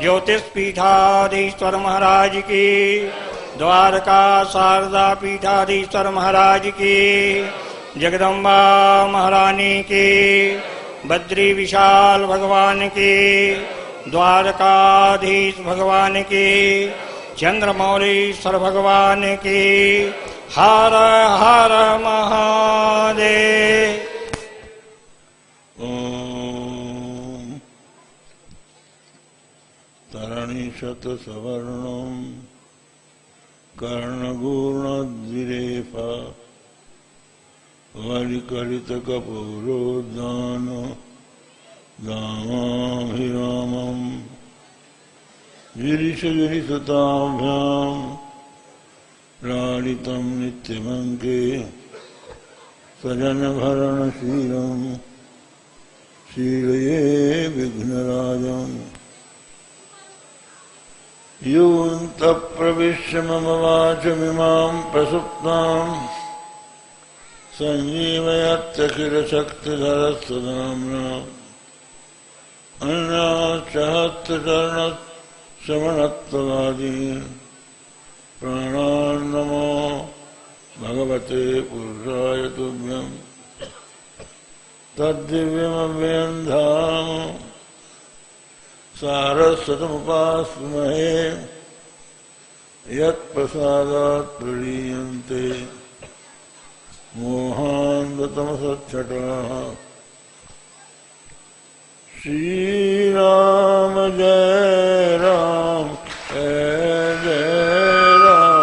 ज्योतिष पीठाधीश्वर महाराज की, द्वारका शारदा पीठाधीश्वर महाराज की, जगदम्बा महारानी की, बद्री विशाल भगवान की, द्वारकाधीश भगवान की, चंद्रमौलीश्वर भगवान की। हर हर महादेव। ओम तरणीशत सवर्णम कर्णगूर्णद्विरेफा वलिकलित कपूरोद्दान दामाभिरामं गिरिशगिरिसुताभ्यां लालितं नित्यमङ्के सजनभरणशीलं शीलये विघ्नराजम्। योऽन्तः प्रविश्य मम वाचमिमां प्रसुप्तां सञ्जीवयत्यखिलशक्तिधरस्वधाम्ना अन्याश्चहस्रचरणश्रवणत्वगादीन् प्राणान्नमो भगवते पुरुषाय तुभ्यं। तद्दिव्यमव्ययं धाम सारस्वतमुपास्महे यत्प्रसादात् प्रलीयन्ते मोहान्धतमसच्छटाः। श्रीराम जय राम जय राम।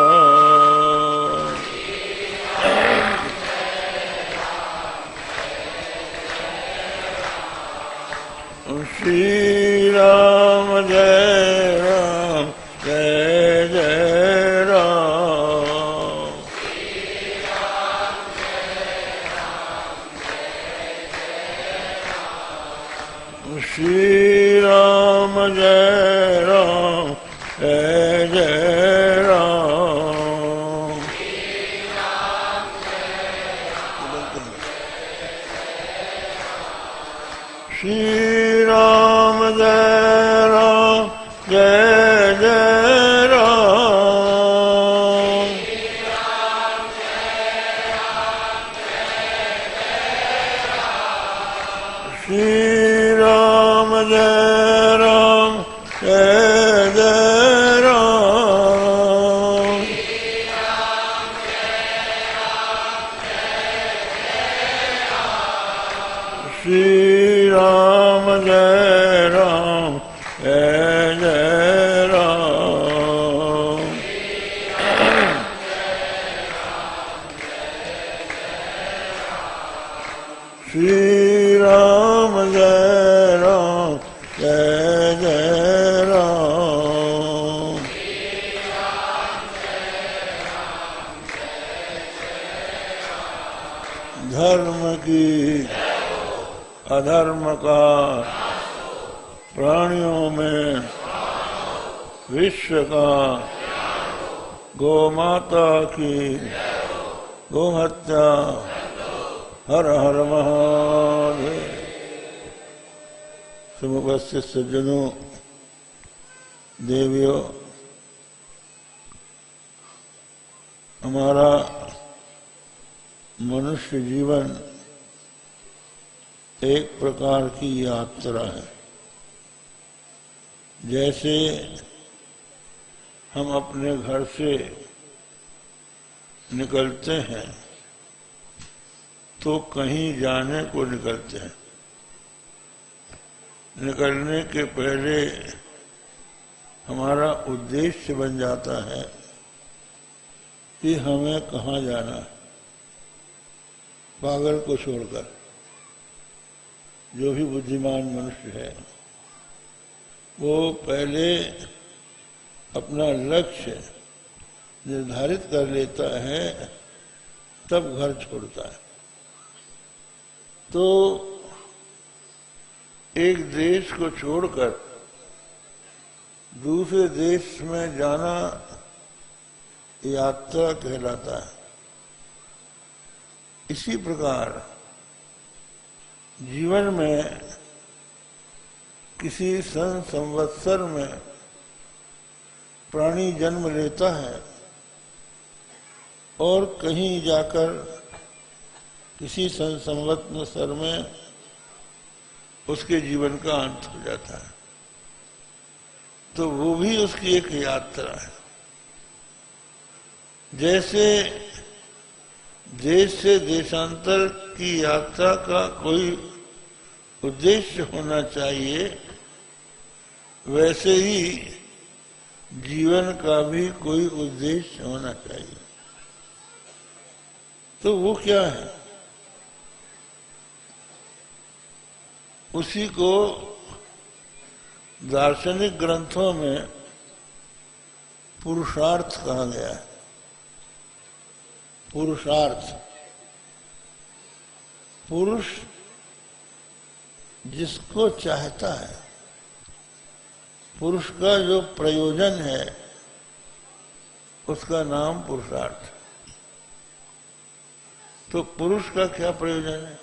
श्रीराम जय राम जय जय राम। श्रीराम जय राम जय जय राम। श्रीराम जय राम जय जय राम। श्रीराम जय राम जय जय राम। श्रीराम जय राम जय जय राम। श्रीराम जय राम जय जय राम। धर्म की अधर्म का प्राणियों में विश्व का गौ माता की गौ हत्या। हर हर महादेव। समुपस्थित सज्जनों, देवियों, हमारा मनुष्य जीवन एक प्रकार की यात्रा है। जैसे हम अपने घर से निकलते हैं तो कहीं जाने को निकलते हैं। निकलने के पहले हमारा उद्देश्य बन जाता है कि हमें कहाँ जाना है। पागल को छोड़कर जो भी बुद्धिमान मनुष्य है वो पहले अपना लक्ष्य निर्धारित कर लेता है, तब घर छोड़ता है। तो एक देश को छोड़कर दूसरे देश में जाना यात्रा कहलाता है। इसी प्रकार जीवन में किसी सन संवत्सर में प्राणी जन्म लेता है और कहीं जाकर किसी सन संवत्सर में उसके जीवन का अंत हो जाता है, तो वो भी उसकी एक यात्रा है। जैसे देश से देशांतर की यात्रा का कोई उद्देश्य होना चाहिए, वैसे ही जीवन का भी कोई उद्देश्य होना चाहिए। तो वो क्या है? उसी को दार्शनिक ग्रंथों में पुरुषार्थ कहा गया है। पुरुषार्थ, पुरुष जिसको चाहता है, पुरुष का जो प्रयोजन है, उसका नाम पुरुषार्थ। तो पुरुष का क्या प्रयोजन है?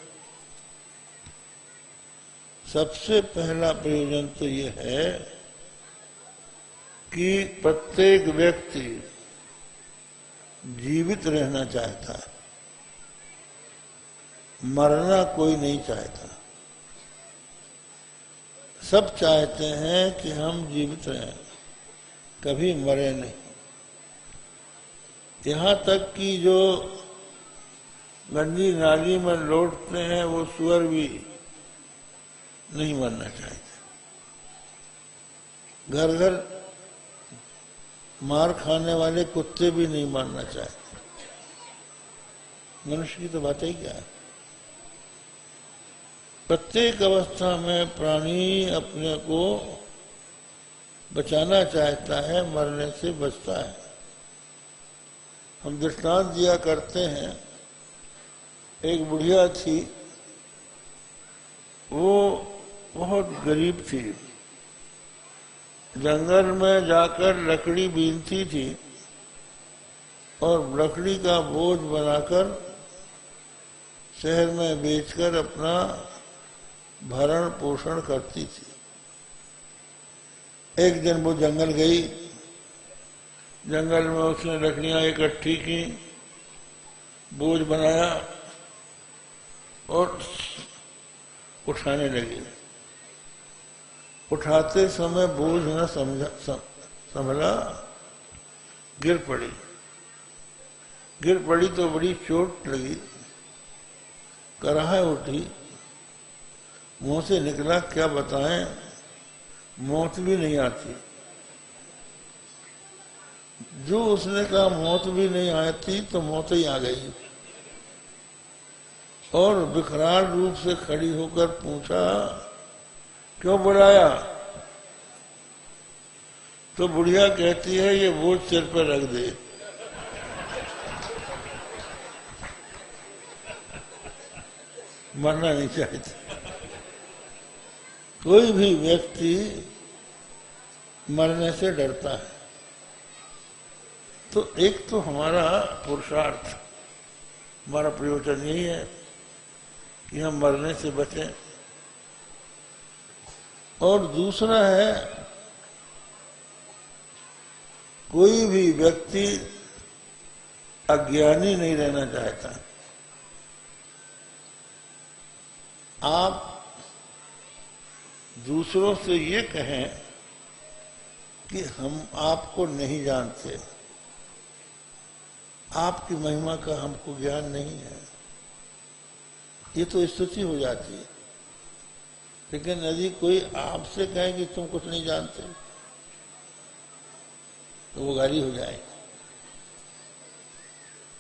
सबसे पहला प्रयोजन तो ये है कि प्रत्येक व्यक्ति जीवित रहना चाहता है, मरना कोई नहीं चाहता। सब चाहते हैं कि हम जीवित रहें, कभी मरे नहीं। यहाँ तक कि जो गंदी नाली में लौटते हैं वो सुअर भी नहीं मरना चाहते। घर घर मार खाने वाले कुत्ते भी नहीं मरना चाहते। मनुष्य की तो बात ही क्या है। प्रत्येक अवस्था में प्राणी अपने को बचाना चाहता है, मरने से बचता है। हम दृष्टांत दिया करते हैं, एक बुढ़िया थी, वो बहुत गरीब थी, जंगल में जाकर लकड़ी बीनती थी और लकड़ी का बोझ बनाकर शहर में बेचकर अपना भरण पोषण करती थी। एक दिन वो जंगल गई, जंगल में उसने लकड़ियां इकट्ठी की, बोझ बनाया और उठाने लगी। उठाते समय बोझ न संभला, गिर पड़ी। गिर पड़ी तो बड़ी चोट लगी, कराह उठी, मुंह से निकला क्या बताएं, मौत भी नहीं आती। जो उसने कहा मौत भी नहीं आती तो मौत ही आ गई। और विकराल रूप से खड़ी होकर पूछा, क्यों बुलाया? तो बुढ़िया कहती है, ये बोझ सिर पर रख दे। मरना नहीं चाहती। कोई भी व्यक्ति मरने से डरता है। तो एक तो हमारा पुरुषार्थ, हमारा प्रयोजन यही है कि हम मरने से बचें। और दूसरा है, कोई भी व्यक्ति अज्ञानी नहीं रहना चाहता। आप दूसरों से ये कहें कि हम आपको नहीं जानते, आपकी महिमा का हमको ज्ञान नहीं है, ये तो स्तुति हो जाती है। लेकिन यदि कोई आपसे कहे कि तुम कुछ नहीं जानते, तो वो गाली हो जाएगी।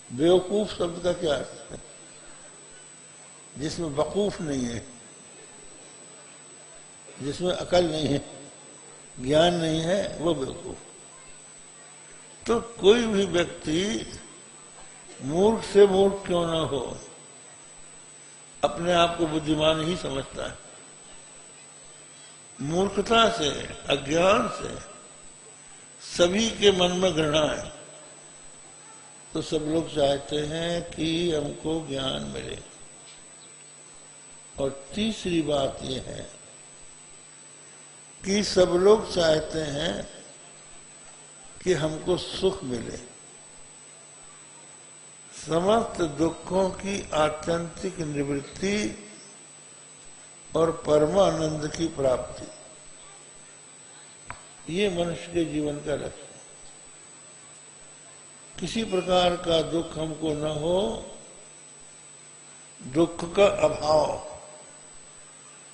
बेवकूफ शब्द का क्या अर्थ है? जिसमें वकूफ नहीं है, जिसमें अकल नहीं है, ज्ञान नहीं है, वो बेवकूफ। तो कोई भी व्यक्ति मूर्ख से मूर्ख क्यों ना हो, अपने आप को बुद्धिमान ही समझता है। मूर्खता से, अज्ञान से सभी के मन में घृणा है। तो सब लोग चाहते हैं कि हमको ज्ञान मिले। और तीसरी बात यह है कि सब लोग चाहते हैं कि हमको सुख मिले, समस्त दुखों की आत्यंतिक निवृत्ति और परमानंद की प्राप्ति, ये मनुष्य के जीवन का लक्ष्य है। किसी प्रकार का दुख हमको न हो, दुख का अभाव,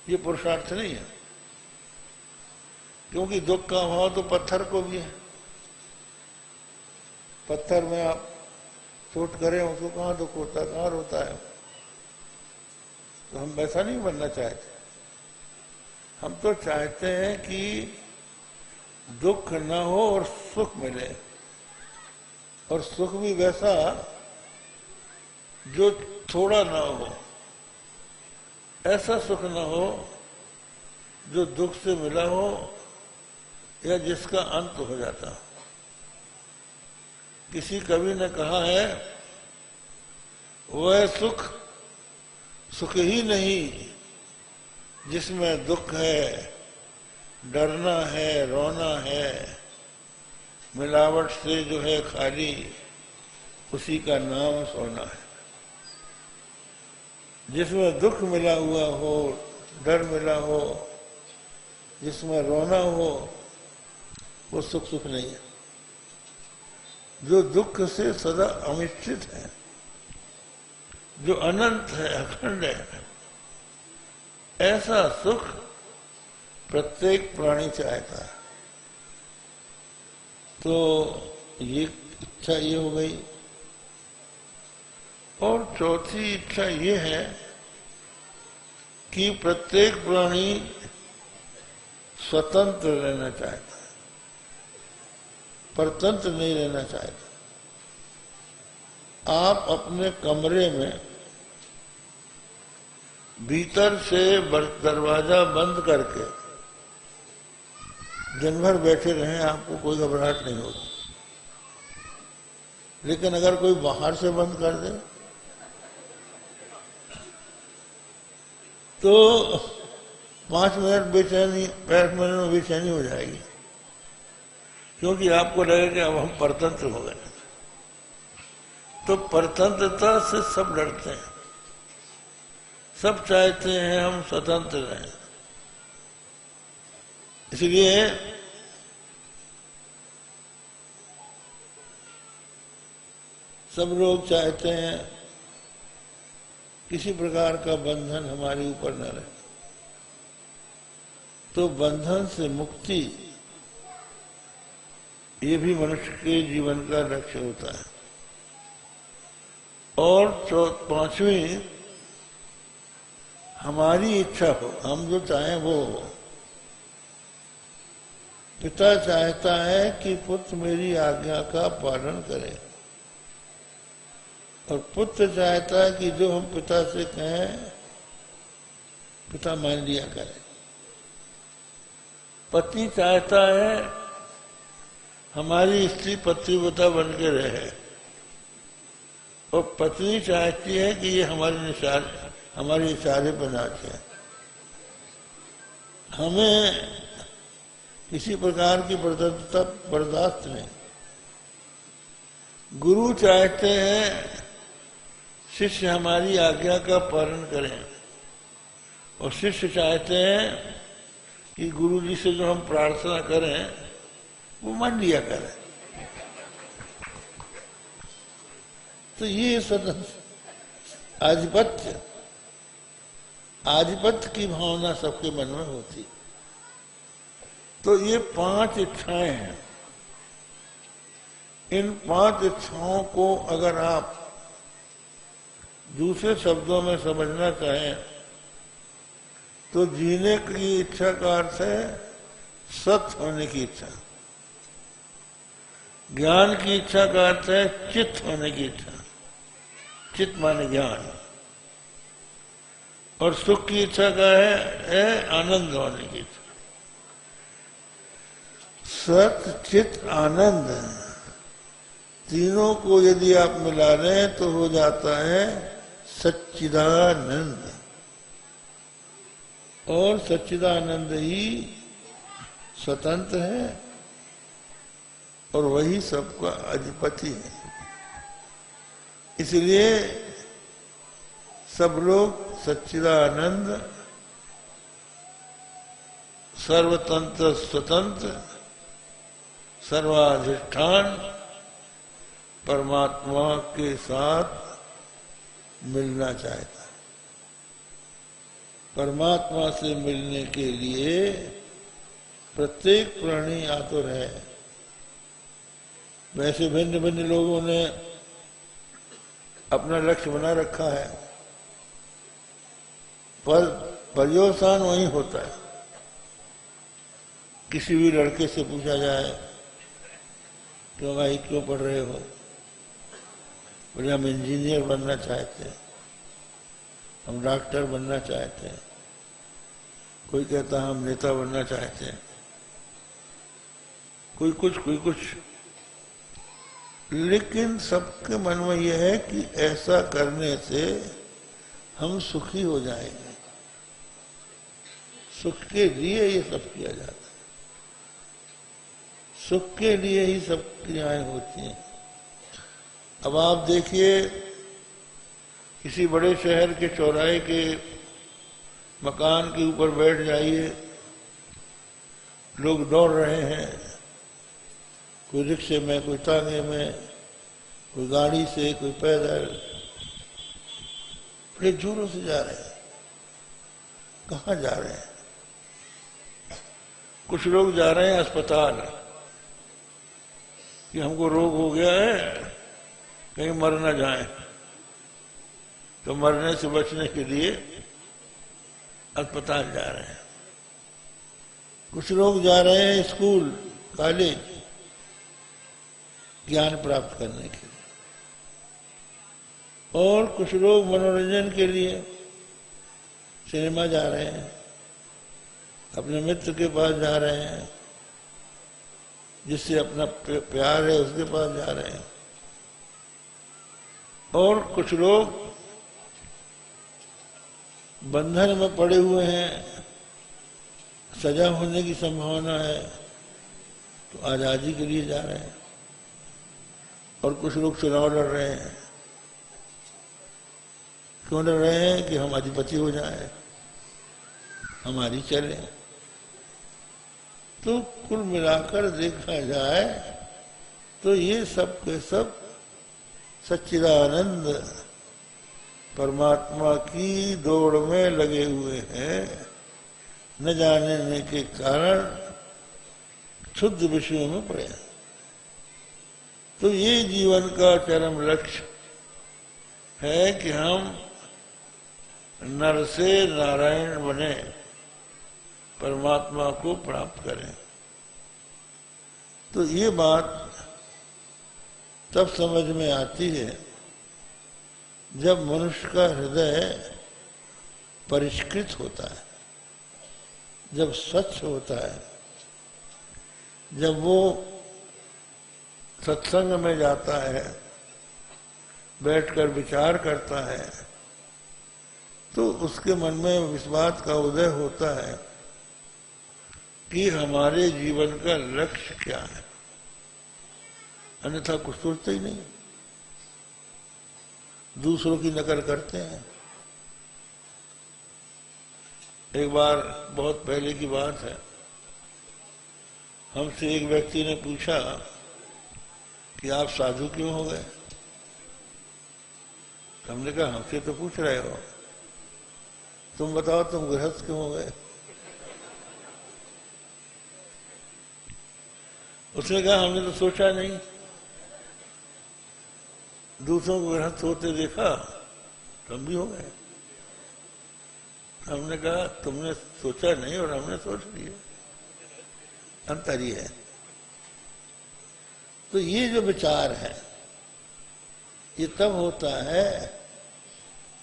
ये पुरुषार्थ नहीं है। क्योंकि दुख का अभाव तो पत्थर को भी है। पत्थर में आप चोट करें उसको कहाँ दुख होता है, कहाँ रोता है। तो हम वैसा नहीं बनना चाहते। हम तो चाहते हैं कि दुख न हो और सुख मिले, और सुख भी वैसा जो थोड़ा ना हो। ऐसा सुख न हो जो दुख से मिला हो या जिसका अंत हो जाता हो। किसी कवि ने कहा है, वह सुख सुख ही नहीं जिसमें दुख है, डरना है, रोना है, मिलावट से जो है खाली, उसी का नाम सोना है। जिसमें दुख मिला हुआ हो, डर मिला हो, जिसमें रोना हो, वो सुख सुख नहीं है। जो दुख से सदा अनिश्चित है, जो अनंत है, अखंड है, ऐसा सुख प्रत्येक प्राणी चाहता है। तो ये इच्छा ये हो गई। और चौथी इच्छा ये है कि प्रत्येक प्राणी स्वतंत्र रहना चाहता है, परतंत्र नहीं रहना चाहता। आप अपने कमरे में भीतर से दरवाजा बंद करके दिन भर बैठे रहें, आपको कोई घबराहट नहीं होगी। लेकिन अगर कोई बाहर से बंद कर दे तो 5 मिनट बेचैनी, 5 मिनट में बेचैनी हो जाएगी, क्योंकि आपको लगेगा कि अब हम परतंत्र हो गए। तो परतंत्रता से सब डरते हैं, सब चाहते हैं हम स्वतंत्र रहें। इसलिए सब लोग चाहते हैं किसी प्रकार का बंधन हमारे ऊपर न रहे। तो बंधन से मुक्ति, ये भी मनुष्य के जीवन का लक्ष्य होता है। और 5वीं, हमारी इच्छा हो, हम जो चाहें वो हो। पिता चाहता है कि पुत्र मेरी आज्ञा का पालन करे, और पुत्र चाहता है कि जो हम पिता से कहें पिता मान लिया करे। पति चाहता है हमारी स्त्री पतिव्रता बन के रहे, और पत्नी चाहती है कि ये हमारे इशारे पर नाचे। हमें किसी प्रकार की परतंत्रता बर्दाश्त नहीं। गुरु चाहते हैं शिष्य हमारी आज्ञा का पालन करें, और शिष्य चाहते हैं कि गुरु जी से जो हम प्रार्थना करें वो मान लिया करें। तो ये स्वतंत्र आधिपत्य की भावना सबके मन में होती। तो ये 5 इच्छाएं हैं। इन 5 इच्छाओं को अगर आप दूसरे शब्दों में समझना चाहें तो जीने की इच्छा का अर्थ है सत होने की इच्छा, ज्ञान की इच्छा का अर्थ है चित्त होने की इच्छा, चित्त माने ज्ञान, और सुख की इच्छा का है आनंद होने की इच्छा। सत चित्त आनंद, तीनों को यदि आप मिला लें तो हो जाता है सच्चिदानंद। और सच्चिदानंद ही स्वतंत्र है और वही सबका अधिपति है। इसलिए सब लोग सच्चिदानंद, सर्वतंत्र स्वतंत्र, सर्वाधिष्ठान परमात्मा के साथ मिलना चाहता है। परमात्मा से मिलने के लिए प्रत्येक प्राणी आतुर है। वैसे भिन्न भिन्न लोगों ने अपना लक्ष्य बना रखा है, पर पर्यवसान वही होता है। किसी भी लड़के से पूछा जाए क्यों भाई क्यों पढ़ रहे हो, बोले हम इंजीनियर बनना चाहते हैं, हम डॉक्टर बनना चाहते हैं। कोई कहता हम नेता बनना चाहते हैं, कोई कुछ। लेकिन सबके मन में यह है कि ऐसा करने से हम सुखी हो जाएंगे। सुख के लिए ये सब किया जाता है, सुख के लिए ही सब क्रियाएं होती हैं। अब आप देखिए, किसी बड़े शहर के चौराहे के मकान के ऊपर बैठ जाइए, लोग दौड़ रहे हैं, कोई रिक्शे में, कोई तांगे में, कोई गाड़ी से, कोई पैदल, बड़े जोरों से जा रहे हैं। कहाँ जा रहे हैं? कुछ लोग जा रहे हैं अस्पताल कि हमको रोग हो गया है, कहीं मर ना जाए, तो मरने से बचने के लिए अस्पताल जा रहे हैं। कुछ लोग जा रहे हैं स्कूल, कॉलेज, ज्ञान प्राप्त करने के लिए, और कुछ लोग मनोरंजन के लिए सिनेमा जा रहे हैं, अपने मित्र के पास जा रहे हैं, जिससे अपना प्यार है उसके पास जा रहे हैं। और कुछ लोग बंधन में पड़े हुए हैं, सजा होने की संभावना है, तो आजादी के लिए जा रहे हैं। और कुछ लोग चुनाव लड़ रहे हैं। क्यों लड़ रहे हैं? कि हम अधिपति हो जाएं, हमारी चले। तो कुल मिलाकर देखा जाए तो ये सब के सब सच्चिदानंद परमात्मा की दौड़ में लगे हुए हैं, न जानने के कारण शुद्ध विषयों में पड़े। तो ये जीवन का चरम लक्ष्य है कि हम नर से नारायण बने, परमात्मा को प्राप्त करें। तो ये बात तब समझ में आती है जब मनुष्य का हृदय परिष्कृत होता है, जब स्वच्छ होता है, जब वो सत्संग में जाता है, बैठकर विचार करता है, तो उसके मन में इस बात का उदय होता है कि हमारे जीवन का लक्ष्य क्या है। अन्यथा कुछ सोचते ही नहीं, दूसरों की नकल करते हैं। एक बार बहुत पहले की बात है, हमसे एक व्यक्ति ने पूछा कि आप साधु क्यों हो गए? हमने कहा हमसे तो पूछ रहे हो, तुम बताओ तुम गृहस्थ क्यों हो गए? उसने कहा हमने तो सोचा नहीं, दूसरों को गृहस्थ होते देखा तो हम भी हो गए। हमने कहा तुमने सोचा नहीं और हमने सोच लिया, अंतर ही है। तो ये जो विचार है ये तब होता है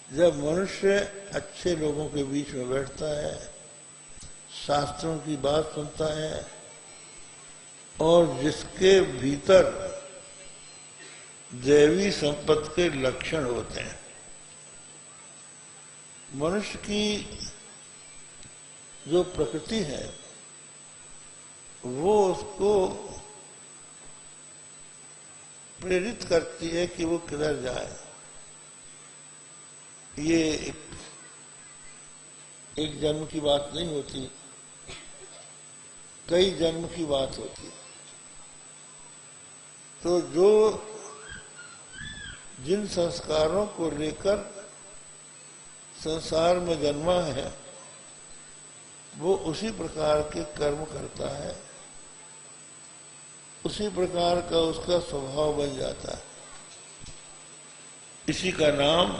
जब मनुष्य अच्छे लोगों के बीच में बैठता है, शास्त्रों की बात सुनता है, और जिसके भीतर दैवी संपत्ति के लक्षण होते हैं। मनुष्य की जो प्रकृति है वो उसको प्रेरित करती है कि वो किधर जाए। ये एक जन्म की बात नहीं होती, कई जन्म की बात होती। तो जो जिन संस्कारों को लेकर संसार में जन्मा है वो उसी प्रकार के कर्म करता है, उसी प्रकार का उसका स्वभाव बन जाता है। इसी का नाम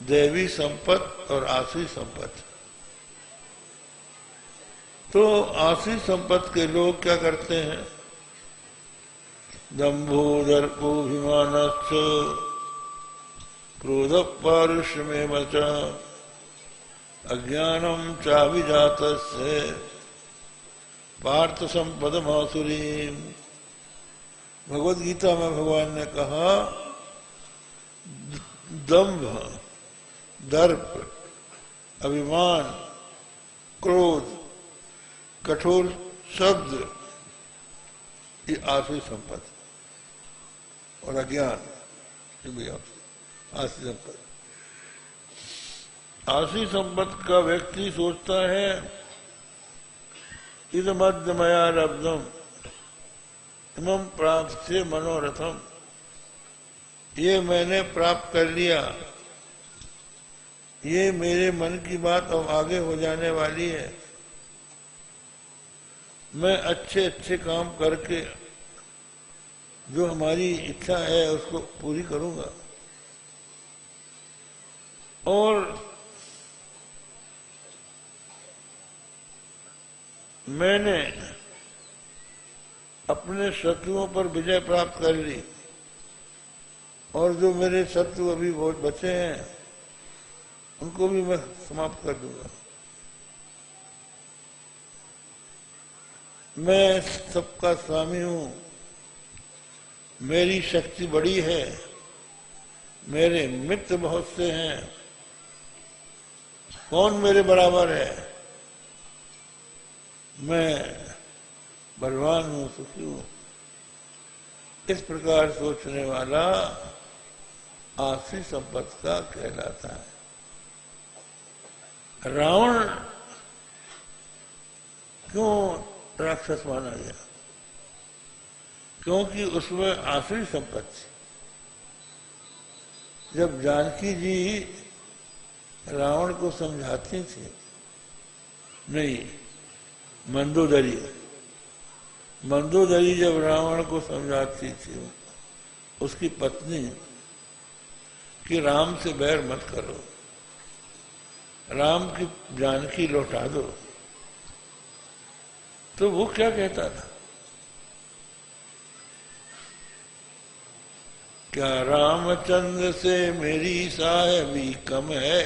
दैवी संपत्ति और आसुरी संपत्ति। तो आसुरी संपत्ति के लोग क्या करते हैं? दंभो दर्पोभिमानश्च क्रोध पारुष्यमेव च अज्ञानम चाभिजातस्य पार्थ संपदमासुरीम। भगवद गीता में भगवान ने कहा दंभ, दर्प, अभिमान, क्रोध, कठोर शब्द, ये आसुरी संपत्ति और अज्ञान ये भी आसुरी संपत्ति। आसुरी संपत्ति का व्यक्ति सोचता है इदमद्य मया लब्धम इमं प्राप्त मनोरथम, ये मैंने प्राप्त कर लिया, ये मेरे मन की बात अब आगे हो जाने वाली है, मैं अच्छे अच्छे काम करके जो हमारी इच्छा है उसको पूरी करूंगा। और मैंने अपने शत्रुओं पर विजय प्राप्त कर ली और जो मेरे शत्रु अभी बहुत बचे हैं उनको भी मैं समाप्त कर दूंगा। मैं सबका स्वामी हूं, मेरी शक्ति बड़ी है, मेरे मित्र बहुत से हैं, कौन मेरे बराबर है, मैं बलवान हूं, सुखी हूं। इस प्रकार सोचने वाला आसुरी संपत्ति का कहलाता है। रावण क्यों राक्षस माना गया? क्योंकि उसमें आसुरी संपत्ति। जब जानकी जी रावण को समझाती थी, नहीं मंदोदरी, मंदोदरी जब रावण को समझाती थी उसकी पत्नी कि राम से बैर मत करो, राम की जानकी लौटा दो, तो वो क्या कहता था? क्या रामचंद्र से मेरी साहेबी कम है,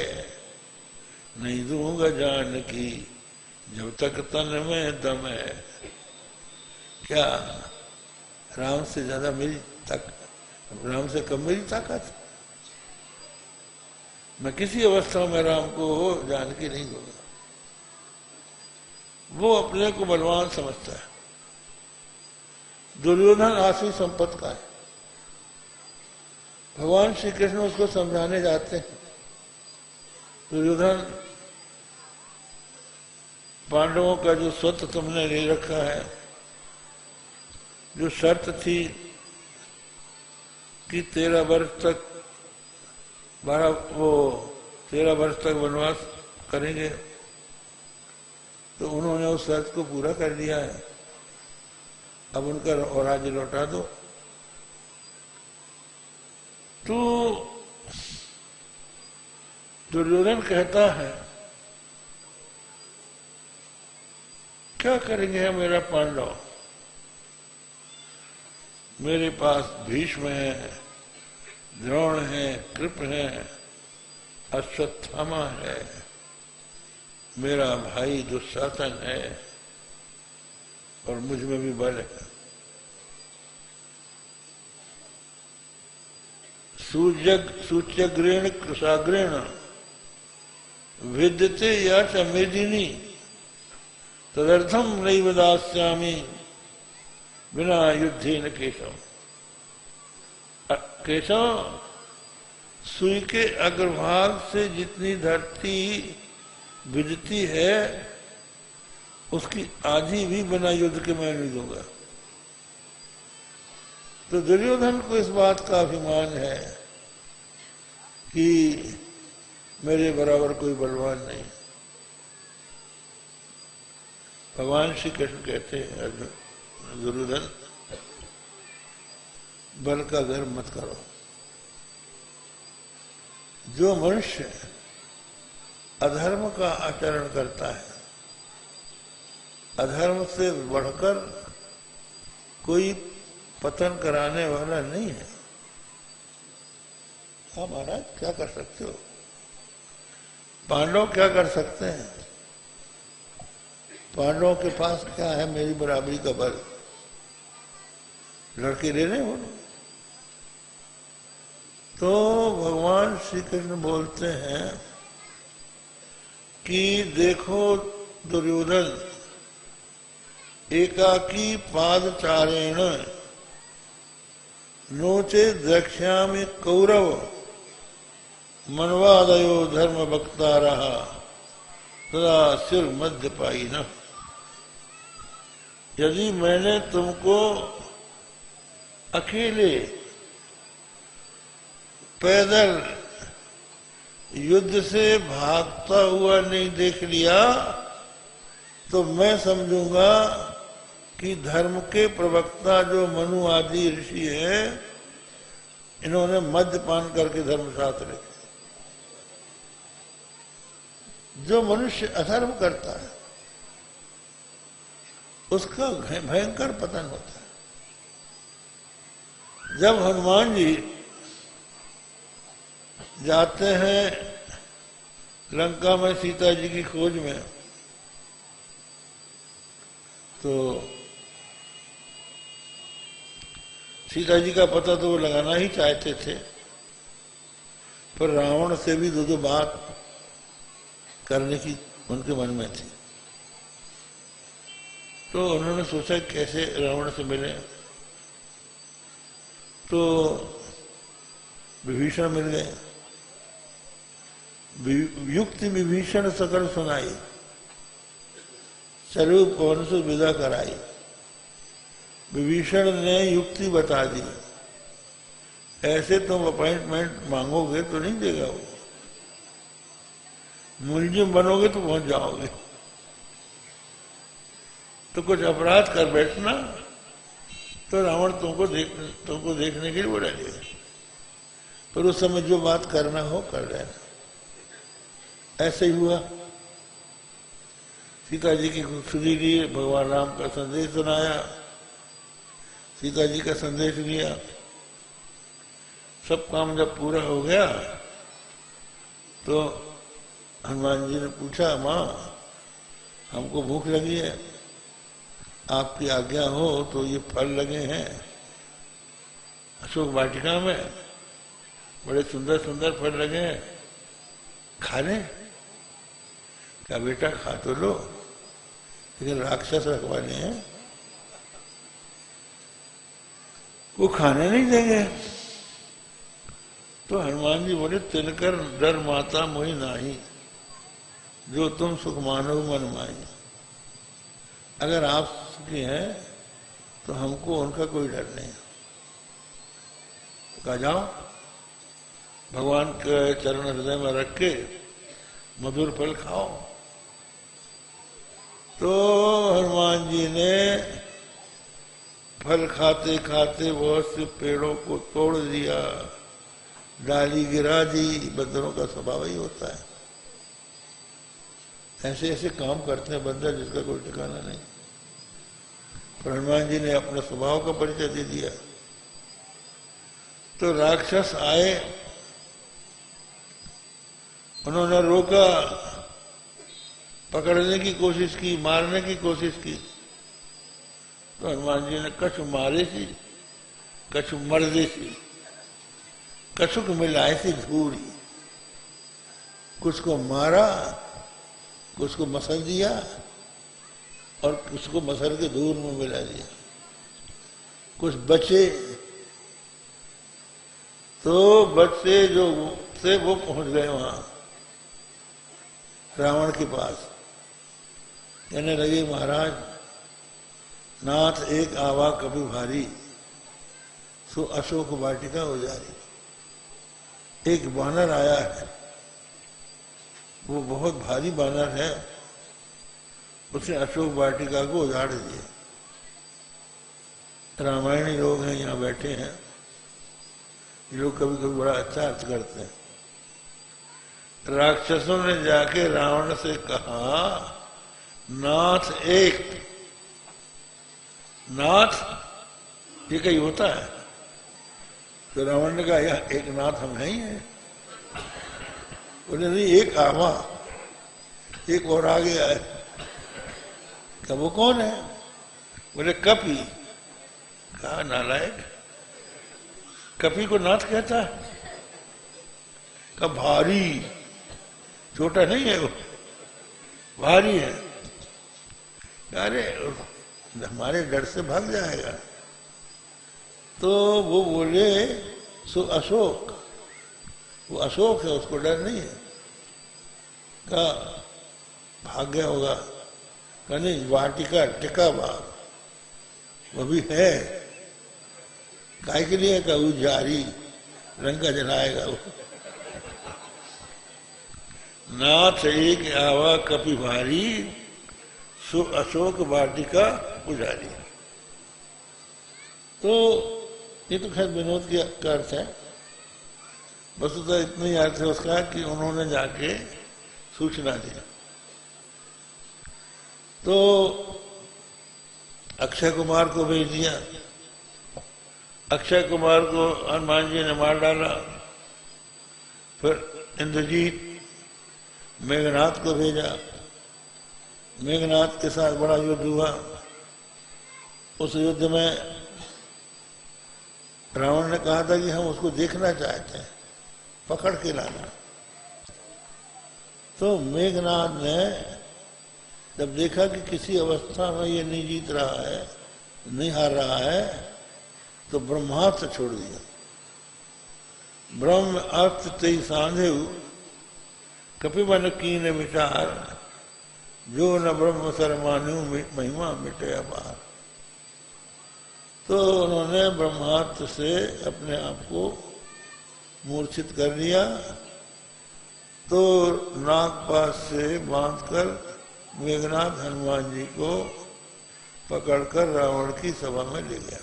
नहीं दूंगा जानकी जब तक तन में दम है। क्या राम से ज्यादा मेरी राम से कम मेरी ताकत? मैं किसी अवस्था में राम को जानकी नहीं दूंगा। वो अपने को बलवान समझता है। दुर्योधन आसुरी संपत्ति का है। भगवान श्री कृष्ण उसको समझाने जाते हैं। दुर्योधन, पांडवों का जो स्वत्व तुमने ले रखा है, जो शर्त थी कि 13 वर्ष तक 13 वर्ष तक वनवास करेंगे, तो उन्होंने उस शर्त को पूरा कर दिया है। अब उनका राज्य लौटा दो। तो दुर्योधन कहता है क्या करेंगे मेरा पांडव? मेरे पास भीष्म है, द्रोण है, कृप है, अश्वत्थामा है, मेरा भाई दुशासन है और मुझ में भी बल है। सूच्यग्रेण कृशाग्रेण विद्यते या च मेदिनी तदर्थम नैव दास्यामि बिना युद्धेन केशव। केशव, सुई के अग्रभाग से जितनी धरती भिजती है उसकी आधी भी बिना युद्ध के मैं नहीं दूंगा। तो दुर्योधन को इस बात का अभिमान है कि मेरे बराबर कोई बलवान नहीं। भगवान श्री कृष्ण कहते हैं अर्जुन, दुर्योधन बल का गर्व मत करो। जो मनुष्य अधर्म का आचरण करता है, अधर्म से बढ़कर कोई पतन कराने वाला नहीं है। हाँ महाराज, क्या कर सकते हो? पांडव क्या कर सकते हैं? पांडवों के पास क्या है मेरी बराबरी का बल? लड़के ले रहे हो। तो भगवान श्री कृष्ण बोलते हैं कि देखो दुर्योधन, एकाकी पादचारेण नोचे द्रक्ष्यामि कौरव मनवादयो धर्म वक्ता रहा तदा सिर मध्यपाई न। यदि मैंने तुमको अकेले पैदल युद्ध से भागता हुआ नहीं देख लिया तो मैं समझूंगा कि धर्म के प्रवक्ता जो मनु आदि ऋषि हैं, इन्होंने मद्यपान करके धर्मशास्त्र लिखे। जो मनुष्य अधर्म करता है उसका भयंकर पतन होता है। जब हनुमान जी जाते हैं लंका में सीता जी की खोज में, तो सीता जी का पता तो वो लगाना ही चाहते थे, पर रावण से भी दो बात करने की उनके मन में थी। तो उन्होंने सोचा कैसे रावण से मिले। तो विभीषण मिल गए। युक्ति विभीषण सकल सुनाई, चलो पवन से विदा कराई। विभीषण ने युक्ति बता दी, ऐसे तुम अपॉइंटमेंट मांगोगे तो नहीं देगा वो, मुलजिम बनोगे तो पहुंच जाओगे। तो कुछ अपराध कर बैठना तो रावण तुमको देखने के लिए बुला लेगा, पर उस समय जो बात करना हो कर लेना। ऐसे ही हुआ। सीता जी की खुशी लिए, भगवान राम का संदेश सुनाया, सीता जी का संदेश लिया। सब काम जब पूरा हो गया तो हनुमान जी ने पूछा, माँ हमको भूख लगी है, आपकी आज्ञा हो तो ये फल लगे हैं अशोक वाटिका में, बड़े सुंदर सुंदर फल लगे हैं, खा लें। क्या बेटा खा तो लो, लेकिन राक्षस रखवाने हैं, वो खाने नहीं देंगे। तो हनुमान जी बोले, तिनकर डर माता मोहि नाही, जो तुम सुख मानो मन माही। अगर आप सुखी हैं तो हमको उनका कोई डर नहीं। कहा जाओ, भगवान के चरण हृदय में रख के मधुर फल खाओ। तो हनुमान जी ने फल खाते खाते बहुत से पेड़ों को तोड़ दिया, डाली गिरा दी। बंदरों का स्वभाव ही होता है, ऐसे ऐसे काम करते हैं बंदर जिसका कोई ठिकाना नहीं। पर हनुमान जी ने अपने स्वभाव का परिचय दे दिया। तो राक्षस आए, उन्होंने रोका, पकड़ने की कोशिश की, मारने की कोशिश की। तो हनुमान जी ने कछु मारे सी कछु मर्दे सी, कछुक मिलाए सी धूड़ी। कुछ को मारा, कुछ को मसल दिया, और उसको मसल के दूर में मिला दिया। कुछ बचे तो बच्चे जो थे वो पहुंच गए वहां रावण के पास। कहने लगे महाराज, नाथ एक आवा कभी भारी, सो अशोक वाटिका हो जा रही। एक बानर आया है, वो बहुत भारी बानर है, उसने अशोक वाटिका को उजाड़ दिया। रामायणी लोग हैं यहाँ बैठे हैं, ये लोग कभी कभी बड़ा अच्छा अर्थ करते हैं। राक्षसों ने जाके रावण से कहा, नाथ एक। नाथ ये कहीं होता है? तो रावण ने कहा, यह एक नाथ हम नहीं है। बोले नहीं, एक आवा, एक और आगे आए। क्या वो कौन है? बोले कपि। कहा नालायक, कपि को नाथ कहता है? कहा भारी, छोटा नहीं है वो, भारी है। अरे हमारे डर से भाग जाएगा। तो वो बोले, सो अशोक, वो अशोक है, उसको डर नहीं है। कहा भाग गया होगा। कहा नहीं, वाटिका टिका बाग वो भी है। काय के लिए? का वो जारी रंगा जलाएगा वो। नाथ एक आवा कपि भारी, सो अशोक वाटिका पुजारी। तो ये तो खैर विनोद का अर्थ है। वस्तुतः तो इतना ही अर्थ है उसका कि उन्होंने जाके सूचना दी। तो अक्षय कुमार को भेज दिया। अक्षय कुमार को हनुमान जी ने मार डाला। फिर इंद्रजीत मेघनाथ को भेजा। मेघनाथ के साथ बड़ा युद्ध हुआ। उस युद्ध में रावण ने कहा था कि हम उसको देखना चाहते हैं, पकड़ के लाना। तो मेघनाथ ने जब देखा कि किसी अवस्था में ये नहीं जीत रहा है, नहीं हार रहा है, तो ब्रह्मास्त्र छोड़ दिया। ब्रह्म अस्त्र तेई सांधे कपिबन कीन विचार, जो न ब्रह्म सरमानु महिमा मिटे अपार। तो उन्होंने ब्रह्मास्त्र से अपने आप को मूर्छित कर लिया। तो नागपाश से बांधकर मेघनाथ हनुमान जी को पकड़कर रावण की सभा में ले गया।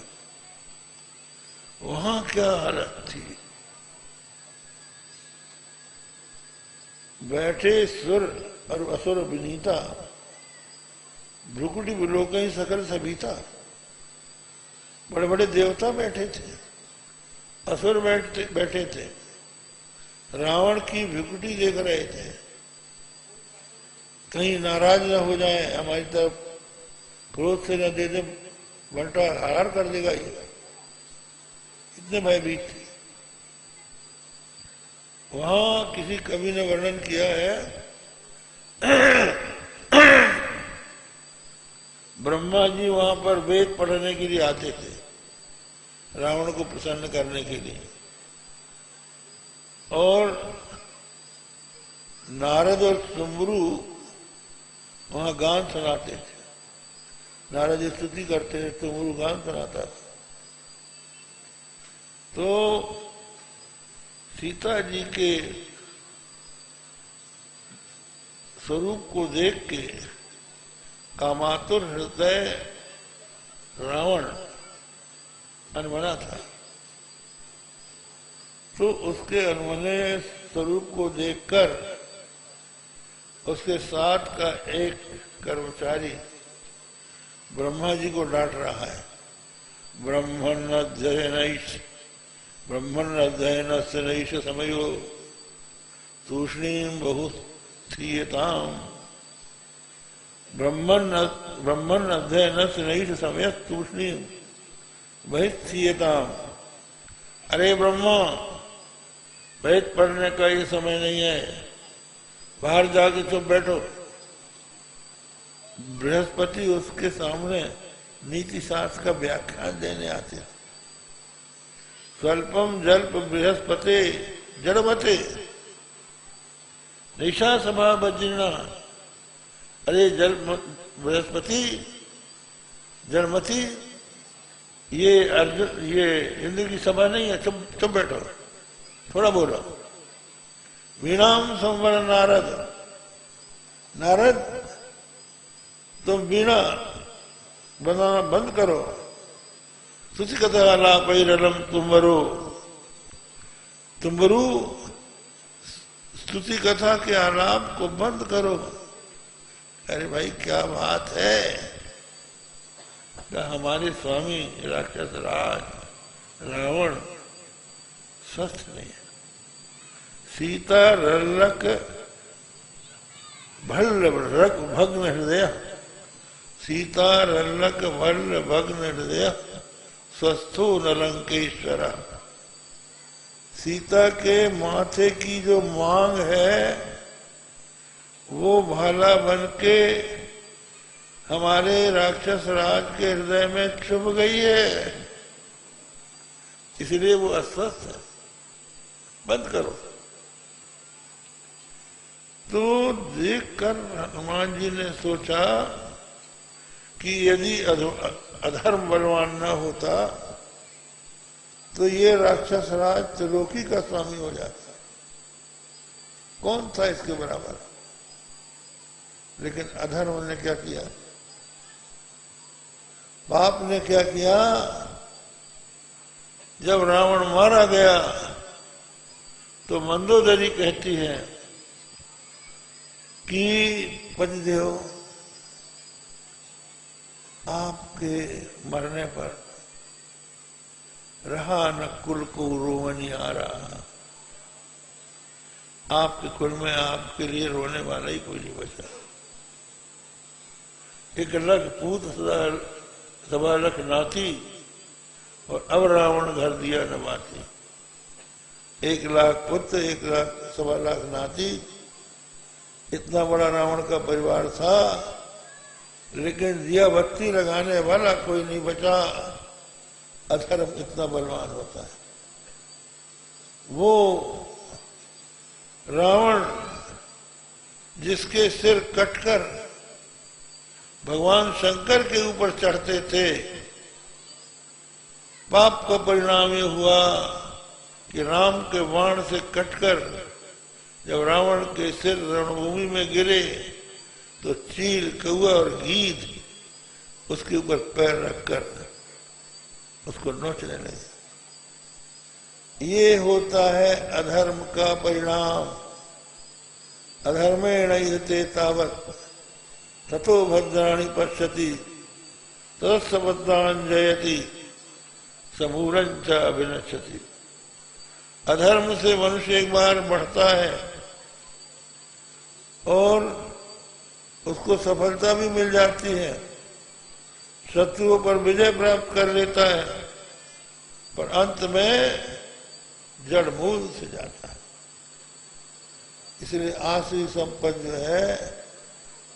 वहां क्या हालत थी? बैठे सुर और असुर विनीता, भ्रुकुटी विलोकई सकल सबीता। बड़े बड़े देवता बैठे थे, असुर बैठे थे, रावण की भ्रुकुटी देख रहे थे। कहीं नाराज न हो जाए, हमारी तरफ क्रोध से न दे दे, बंटा हार कर देगा ये। इतने भयभीत थे। वहां किसी कवि ने वर्णन किया है, ब्रह्मा जी वहां पर वेद पढ़ने के लिए आते थे, रावण को प्रसन्न करने के लिए। और नारद और सुमरू वहां गान सुनाते थे। नारद स्तुति करते थे, सुमरू गान सुनाता था। तो सीता जी के स्वरूप को देख के कामातुर हृदय रावण अनमना था। तो उसके अनमने स्वरूप को देखकर उसके साथ का एक कर्मचारी ब्रह्मा जी को डांट रहा है। ब्रह्मण अध्ययन से नैष समयो तूष्णीम बहुस्थीयताम। ब्रह्मण अध्ययन से नैष समय तूष्णीम बहुस्थीयताम। अरे ब्रह्मा, वेद पढ़ने का ये समय नहीं है, बाहर जाके चुप बैठो। बृहस्पति उसके सामने नीति शास्त्र का व्याख्यान देने आते। स्वल्पम जल्प बृहस्पति जड़मते निशा सभा बज्रिना। अरे जल बृहस्पति जड़मती, ये अर्जुन, ये इंद्र की सभा नहीं है, चुप बैठो, थोड़ा बोलो। वीणाम संवर नारद, नारद तुम वीणा बनाना बंद करो। स्तुति कथा लापैरलम तुम्बरो, तुम्बरू स्तुति कथा के आलाप को बंद करो। अरे भाई क्या बात है, क्या हमारे स्वामी राक्षस राज रावण स्वस्थ नहीं है। सीता रल्लक भल्ल रक भग्न हृदय, सीता रल्लक भल्ल भग्न हृदय स्वस्थो न लंकेश्वरा। सीता के माथे की जो मांग है वो भाला बन के हमारे राक्षस राज के हृदय में छुप गई है, इसलिए वो अस्वस्थ है, बंद करो। तो देखकर हनुमान जी ने सोचा कि यदि अधर्म बलवान न होता तो ये राक्षस राज त्रिलोकी का स्वामी हो जाता। कौन था इसके बराबर? लेकिन अधर्म ने क्या किया, पाप ने क्या किया? जब रावण मारा गया तो मंदोदरी कहती है कि पतिदेव आपके मरने पर रहा न कुल को रोवनी आ रहा, आपके कुल में आपके लिए रोने वाला ही कोई नहीं बचा। 1 लाख पूत 1.25 लाख नाती, और अब रावण घर दिया न बाती। 1 लाख पुत्र 1.25 लाख नाती, इतना बड़ा रावण का परिवार था, लेकिन दिया बत्ती लगाने वाला कोई नहीं बचा। अधर्म इतना बलवान होता है। वो रावण जिसके सिर कटकर भगवान शंकर के ऊपर चढ़ते थे, पाप का परिणाम ये हुआ कि राम के बाण से कटकर जब रावण के सिर रणभूमि में गिरे तो चील, कौआ और गीध उसके ऊपर पैर रखकर उसको नोचने लगे। ये होता है अधर्म का परिणाम। अधर्मेण युते तावत् ततो भद्राणि पश्यति ततस्स भद्रान् जयति समूलञ्च अभिनश्यति। अधर्म से मनुष्य एक बार बढ़ता है और उसको सफलता भी मिल जाती है, शत्रुओं पर विजय प्राप्त कर लेता है, पर अंत में जड़ मूल से जाता है। इसलिए आसुरी संपत्ति जो है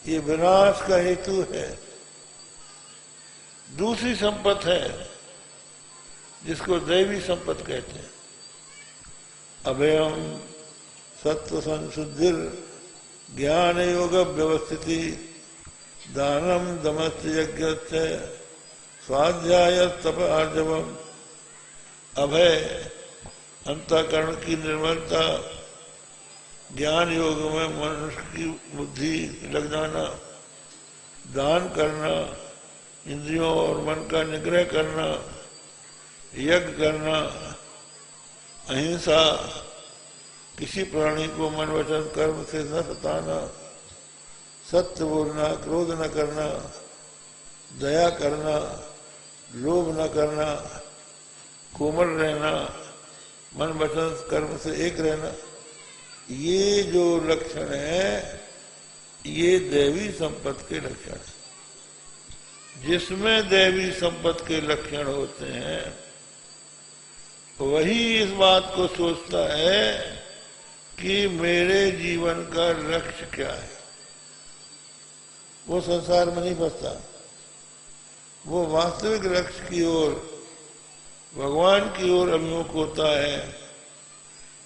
ये विनाश का हेतु है। दूसरी संपत्ति है जिसको दैवी संपत्ति कहते हैं। अभयम सत्व संशुद्धिर ज्ञान योग व्यवस्थिति दानम दमस्त यज्ञ स्वाध्याय तप आर्जवम। अभय अंतःकरण की निर्मलता, ज्ञान योग में मनुष्य की बुद्धि लग जाना, दान करना, इंद्रियों और मन का निग्रह करना, यज्ञ करना, अहिंसा, किसी प्राणी को मन वचन कर्म से न सताना, सत्य बोलना, क्रोध न करना, दया करना, लोभ न करना, कोमल रहना, मन वचन कर्म से एक रहना, ये जो लक्षण है ये दैवी संपत्ति के लक्षण है। जिसमें दैवी संपत्ति के लक्षण होते हैं वही इस बात को सोचता है कि मेरे जीवन का लक्ष्य क्या है। वो संसार में नहीं फंसता, वो वास्तविक लक्ष्य की ओर, भगवान की ओर अभिमुख होता है।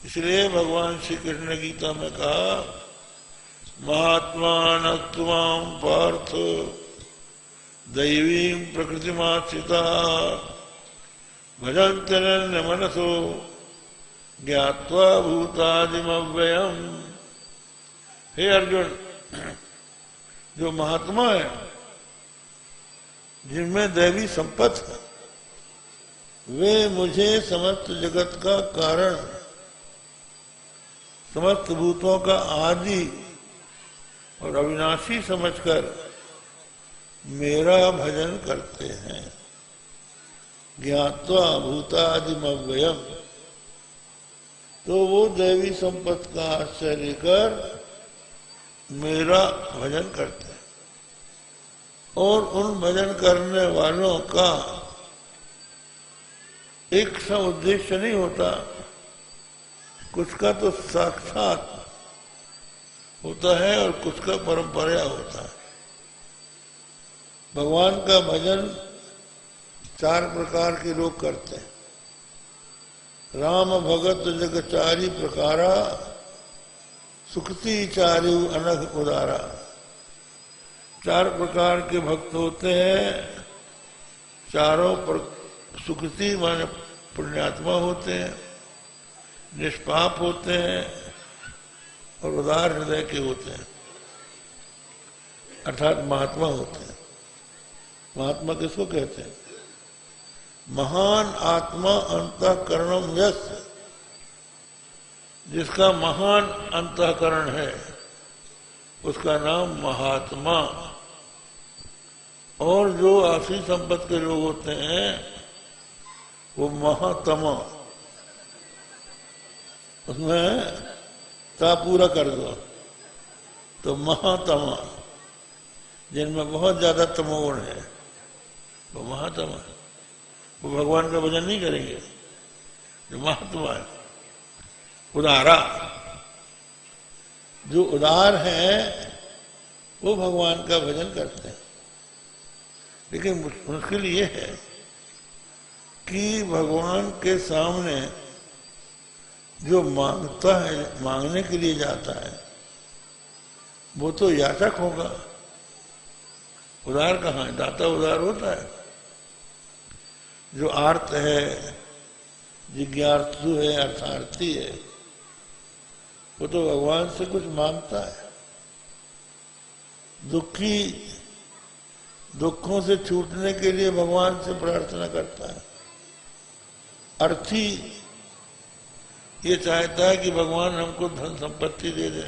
इसलिए भगवान श्री कृष्ण ने गीता में कहा, महात्मा त्वाम पार्थ दैवीं प्रकृतिमाश्रिता भजन्ते नन्य मनसो ज्ञात्वा भूतादिमव्ययम्। हे अर्जुन, जो महात्मा है, जिनमें दैवी संपत्ति है, वे मुझे समस्त जगत का कारण, समस्त भूतों का आदि और अविनाशी समझकर मेरा भजन करते हैं। ज्ञात्वा भूतादिमव्ययम्, तो वो दैवी संपत्ति का आश्रय लेकर मेरा भजन करते हैं। और उन भजन करने वालों का एक सा उद्देश्य नहीं होता, कुछ का तो साक्षात होता है और कुछ का परंपरा होता है। भगवान का भजन 4 प्रकार के लोग करते हैं। राम भगत जगचारी प्रकारा सुखती चारु अनघ उदारा। 4 प्रकार के भक्त होते हैं। चारों पर सुखती माने पुण्यात्मा होते हैं, निष्पाप होते हैं और उदार हृदय के होते हैं, अर्थात महात्मा होते हैं। महात्मा किसको कहते हैं? महान आत्मा अंतःकरणम यस्य, जिसका महान अंतःकरण है उसका नाम महात्मा। और जो आशी संपत्ति के लोग होते हैं वो महात्मा। उसमें ता पूरा कर दो तो महात्मा, जिनमें बहुत ज्यादा तमोगुण है वो महात्मा। वो भगवान का भजन नहीं करेंगे। जो महात्मा है, उदारा, जो उदार है वो भगवान का भजन करते हैं। लेकिन मुश्किल ये है कि भगवान के सामने जो मांगता है, मांगने के लिए जाता है, वो तो याचक होगा। उदार कहाँ है? दाता उदार होता है। जो आर्त है, जिज्ञासु है, अर्थार्थी है, वो तो भगवान से कुछ मांगता है। दुखी दुखों से छूटने के लिए भगवान से प्रार्थना करता है। अर्थी ये चाहता है कि भगवान हमको धन संपत्ति दे दे,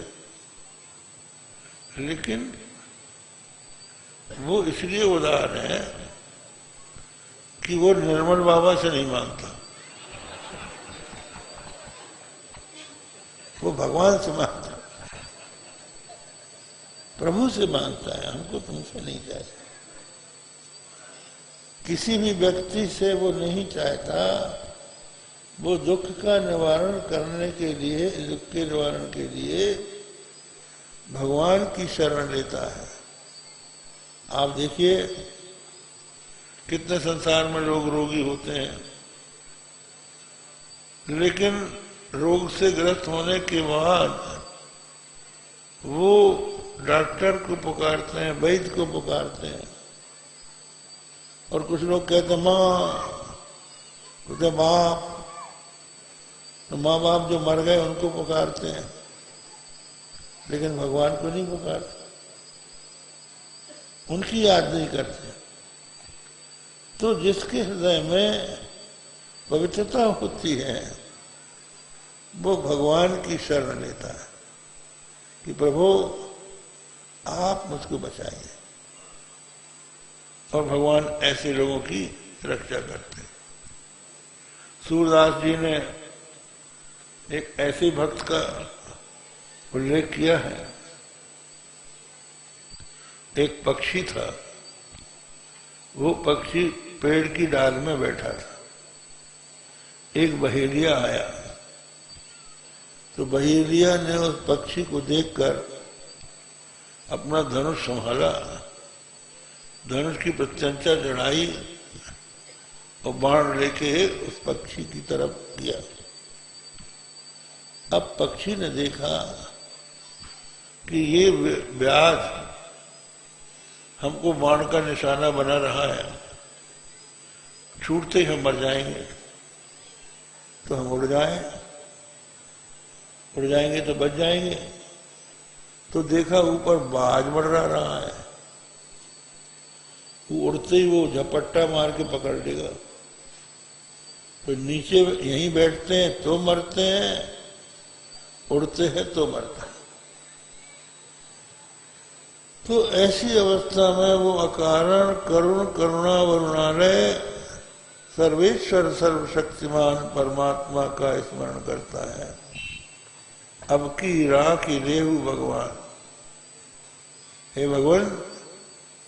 लेकिन वो इसलिए उदार है कि वो निर्मल बाबा से नहीं मांगता, वो भगवान से मांगता, प्रभु से मांगता है। हमको तुमसे नहीं चाहिए। किसी भी व्यक्ति से वो नहीं चाहता। वो दुख का निवारण करने के लिए, दुख के निवारण के लिए भगवान की शरण लेता है। आप देखिए कितने संसार में लोग रोगी होते हैं, लेकिन रोग से ग्रस्त होने के बाद वो डॉक्टर को पुकारते हैं, वैद्य को पुकारते हैं। और कुछ लोग कहते हैं माँ, कहते बाप, तो माँ बाप जो मर गए उनको पुकारते हैं, लेकिन भगवान को नहीं पुकारते, उनकी याद नहीं करते। तो जिसके हृदय में पवित्रता होती है वो भगवान की शरण लेता है कि प्रभु आप मुझको बचाइए, और भगवान ऐसे लोगों की रक्षा करते हैं। सूरदास जी ने एक ऐसे भक्त का उल्लेख किया है। एक पक्षी था, वो पक्षी पेड़ की डाल में बैठा था। एक बहेलिया आया, तो बहेलिया ने उस पक्षी को देखकर अपना धनुष संभाला, धनुष की प्रत्यंचा चढ़ाई और बाण लेके उस पक्षी की तरफ किया। अब पक्षी ने देखा कि ये व्याध हमको बाण का निशाना बना रहा है, छूटते ही हम मर जाएंगे, तो हम उड़ जाएंगे तो बच जाएंगे। तो देखा ऊपर बाज मडरा रहा है, वो उड़ते ही वो झपट्टा मार के पकड़ लेगा। तो नीचे यहीं बैठते हैं तो मरते हैं, उड़ते हैं तो मरते हैं। तो ऐसी अवस्था में वो अकारण करुण करुणा वरुणालय सर्वेश्वर सर्वशक्तिमान परमात्मा का स्मरण करता है। अब की राख रेहू भगवान, हे भगवान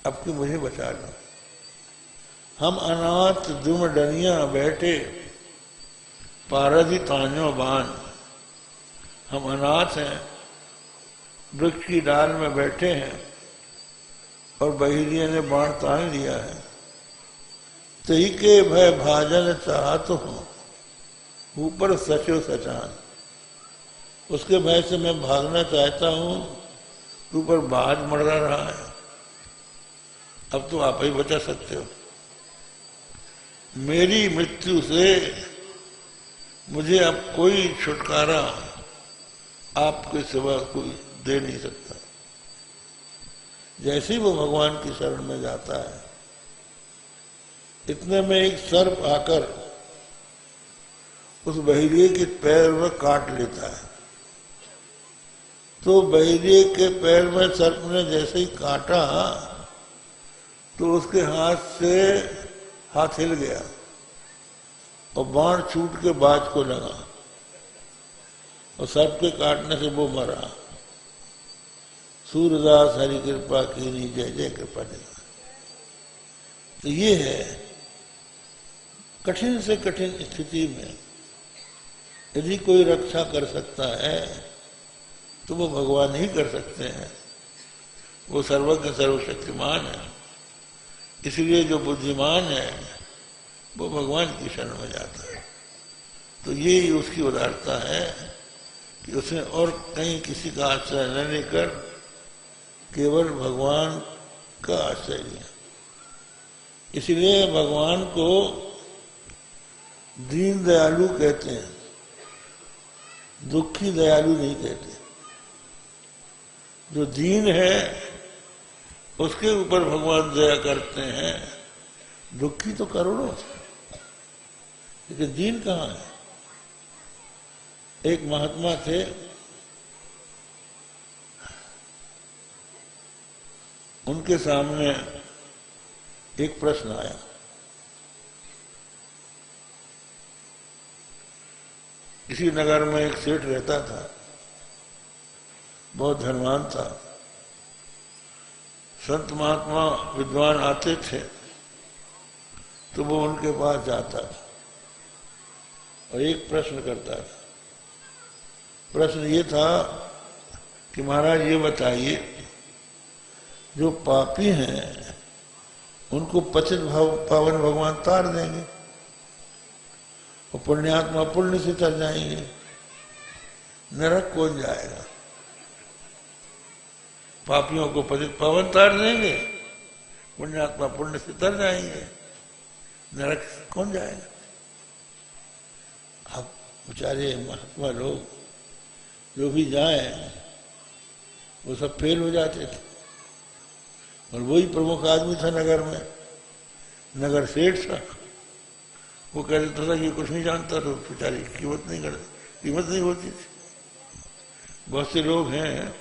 अब की मुझे बचा लो। हम अनाथ दुम डनिया बैठे पारदी तान्यो बान, हम अनाथ हैं, वृक्ष की डाल में बैठे हैं और बहिरिया ने बाण तान लिया है। तही के भय भाजन चाहत हूं, ऊपर सचो सचान, उसके भय से मैं भागना चाहता हूं, ऊपर बाज मडरा रहा है। अब तो आप ही बचा सकते हो। मेरी मृत्यु से मुझे अब कोई छुटकारा आपके सिवा कोई दे नहीं सकता। जैसे ही वो भगवान की शरण में जाता है, इतने में एक सर्प आकर उस बहिरिये के पैर में काट लेता है। तो बहिरिये के पैर में सर्प ने जैसे ही काटा तो उसके हाथ से हाथ हिल गया और बाण छूट के बाज को लगा और सर्प के काटने से वो मरा। सूरदास हरि कृपा कीनी, जय जय कृपा निधान। तो ये है कठिन से कठिन स्थिति में यदि कोई रक्षा कर सकता है तो वो भगवान ही कर सकते हैं। वो सर्वज्ञ सर्वशक्तिमान है। इसलिए जो बुद्धिमान है वो भगवान की शरण में जाता है। तो ये उसकी उदारता है कि उसने और कहीं किसी का आश्रय न लेकर केवल भगवान का आश्रय लिया। इसलिए भगवान को दीन दयालु कहते हैं, दुखी दयालु नहीं कहते। जो दीन है उसके ऊपर भगवान दया करते हैं, दुखी तो करोड़ों, लेकिन दीन कहाँ है। एक महात्मा थे, उनके सामने एक प्रश्न आया। इसी नगर में एक सेठ रहता था, बहुत धनवान था। संत महात्मा विद्वान आते थे तो वो उनके पास जाता था और एक प्रश्न करता था। प्रश्न ये था कि महाराज ये बताइए, जो पापी हैं उनको पतित पावन भगवान तार देंगे और पुण्यात्मा पुण्य से तर जाएंगे, नरक कौन जाएगा? पापियों को पतित पावन तार देंगे, पुण्यात्मा पुण्य से तर जाएंगे, नरक कौन जाएगा? अब बेचारे महात्मा लोग जो भी जाए वो सब फेल हो जाते थे। और वही प्रमुख आदमी था नगर में, नगर सेठ था। वो कह देता था कि कुछ नहीं जानता, तो बेचारी कीमत नहीं होती थी। बहुत से लोग हैं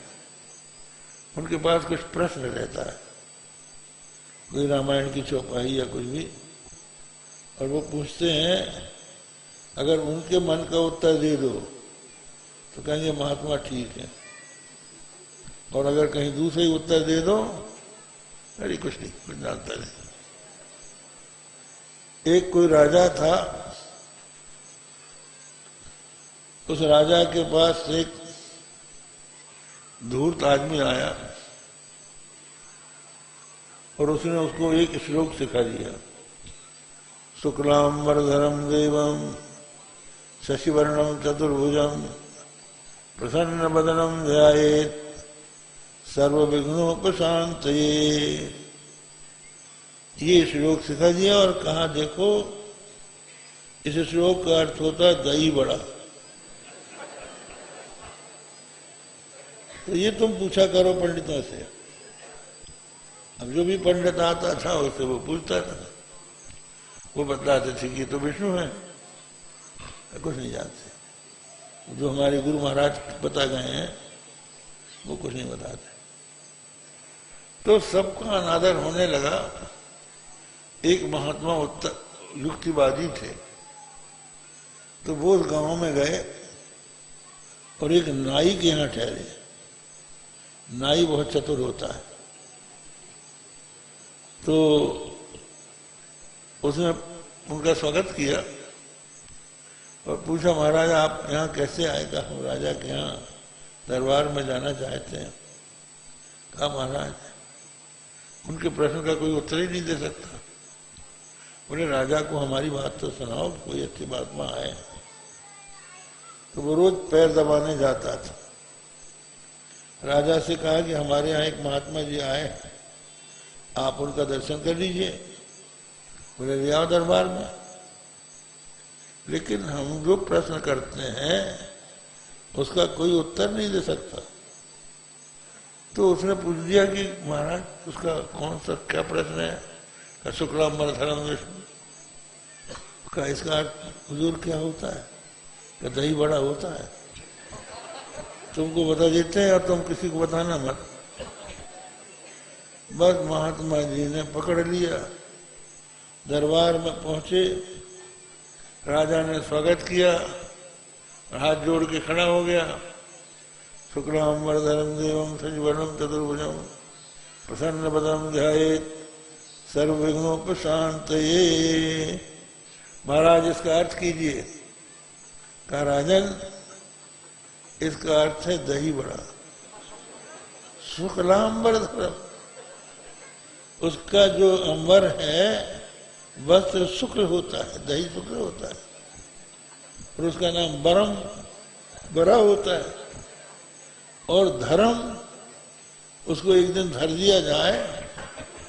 उनके पास कुछ प्रश्न रहता है, कोई रामायण की चौपाई या कुछ भी, और वो पूछते हैं, अगर उनके मन का उत्तर दे दो तो कहेंगे महात्मा ठीक है, और अगर कहीं दूसरे उत्तर दे दो, अरे कुछ नहीं, कुछ जानता नहीं। एक कोई राजा था, उस राजा के पास एक धूर्त आदमी आया और उसने उसको एक श्लोक सिखा दिया, शुक्लांबरधरम देवम शशिवर्णम चतुर्भुजम प्रसन्न बदनम ध्यायेत् सर्वविघ्नोपशांतये। ये श्लोक सिखा दिया और कहा देखो इस श्लोक का अर्थ होता है दही बड़ा। तो ये तुम पूछा करो पंडितों से। अब जो भी पंडित आता था उससे वो पूछता था, वो बतलाते थे कि तो विष्णु है, कुछ नहीं जानते। जो हमारे गुरु महाराज बता गए हैं वो कुछ नहीं बताते। तो सबका अनादर होने लगा। एक महात्मा उत्तर युक्तिवादी थे, तो वो उस गांव में गए और एक नाई के यहाँ ठहरे। नाई बहुत चतुर होता है। तो उसने उनका स्वागत किया और पूछा, महाराज आप यहाँ कैसे आए? कहा हम राजा के यहाँ दरबार में जाना चाहते हैं। कहा महाराज उनके प्रश्न का कोई उत्तर ही नहीं दे सकता। बोले राजा को हमारी बात तो सुनाओ, कोई अच्छी बात में आए। तो वो रोज पैर दबाने जाता था। राजा से कहा कि हमारे यहाँ एक महात्मा जी आए, आप उनका दर्शन कर लीजिए। बोले ले आओ दरबार में। लेकिन हम जो प्रश्न करते हैं उसका कोई उत्तर नहीं दे सकता। तो उसने पूछ दिया कि महाराज उसका कौन सा क्या प्रश्न है? शुक्लांबरधरम विष्णु। का इसका हुजूर क्या होता है? का दही बड़ा होता है। तुमको बता देते हैं और तुम किसी को बताना मत। बस महात्मा जी ने पकड़ लिया, दरबार में पहुंचे। राजा ने स्वागत किया, हाथ जोड़ के खड़ा हो गया। शुक्लांबरधरम देवम शशिवर्णम चतुर्भुजम प्रसन्न बदनम ध्यायेत् सर्वविघ्नोपशांतये। महाराज इसका अर्थ कीजिए। कहा राजन इसका अर्थ है दही बड़ा। शुक्लांबरधरम, उसका जो अंबर है वस्त्र शुक्ल होता है, दही शुक्ल होता है। और उसका नाम बरम बड़ा होता है। और धर्म, उसको एक दिन धर दिया जाए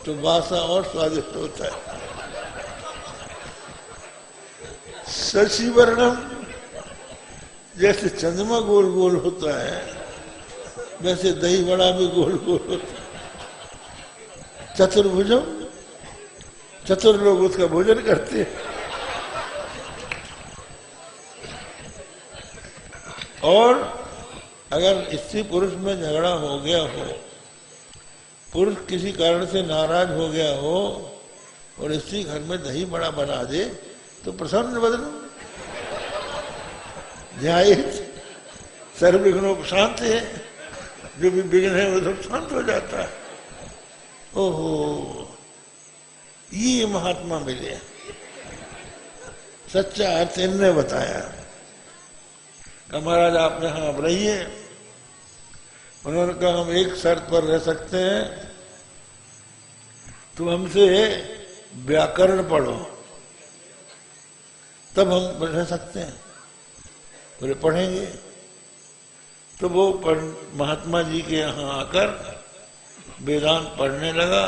तो बासा और स्वादिष्ट होता है। शशिवर्णम, जैसे चंद्रमा गोल गोल होता है वैसे दही बड़ा भी गोल गोल होता है। चतुर्भुजम, चतुर लोग उसका भोजन करते हैं। और अगर स्त्री पुरुष में झगड़ा हो गया हो, पुरुष किसी कारण से नाराज हो गया हो और स्त्री घर में दही बड़ा बना दे तो प्रसन्न बदन ध्यायेत् सर्वविघ्नोपशांत है। जो भी विघ्न है वो सब शांत हो जाता है। ओहो, ये महात्मा मिले, सच्चा अर्थ इनने बताया। महाराज आप यहाँ अब रहिए। उन्होंने कहा हम एक शर्त पर रह सकते हैं, तुम हमसे व्याकरण पढ़ो तब हम रह सकते हैं। बोले पढ़ेंगे। तो वो महात्मा जी के यहाँ आकर वेदांत पढ़ने लगा।